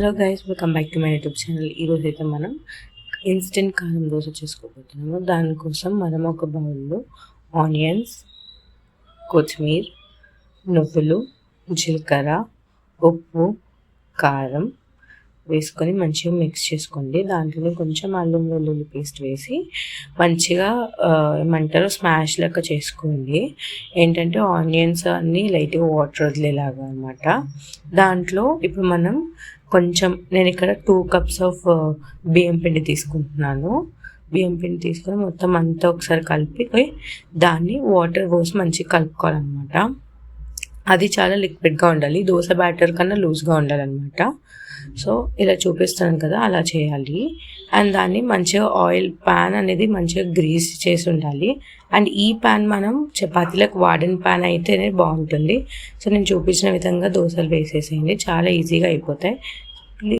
Hello guys, welcome back to my YouTube channel. ఈరోజు అయితే మనం ఇన్స్టెంట్ కారం దోశ చేసుకోబోతున్నాము. దానికోసం మనం ఒక బౌల్లో ఆనియన్స్, కొత్తిమీర, నువ్వులు, జీలకర్ర, ఉప్పు, కారం వేసుకొని మంచిగా మిక్స్ చేసుకోండి. దాంట్లో కొంచెం అల్లం వెల్లుల్లి పేస్ట్ వేసి మంచిగా ఏమంటారు స్మాష్ లెక్క చేసుకోండి. ఏంటంటే ఆనియన్స్ అన్నీ లైట్గా వాటర్ వదిలేలాగా అనమాట. దాంట్లో ఇప్పుడు మనం నేను ఇక్కడ 2 cups ఆఫ్ బియ్యం పిండి తీసుకుంటున్నాను. బియ్యం పిండి తీసుకొని మొత్తం అంతా ఒకసారి కలిపి దాన్ని వాటర్ పోసి మంచిగా కలుపుకోవాలన్నమాట. అది చాలా లిక్విడ్గా ఉండాలి, దోశ బ్యాటర్ కన్నా లూజ్గా ఉండాలన్నమాట. సో ఇలా చూపిస్తాను కదా, అలా చేయాలి. అండ్ దాన్ని మంచిగా ప్యాన్ అనేది మంచిగా గ్రీస్ చేసి ఉండాలి. అండ్ ఈ ప్యాన్ మనం చపాతీలకు వాడిన ప్యాన్ అయితేనే బాగుంటుంది. సో నేను చూపించిన విధంగా దోశలు వేసేసేయండి, చాలా ఈజీగా అయిపోతాయి.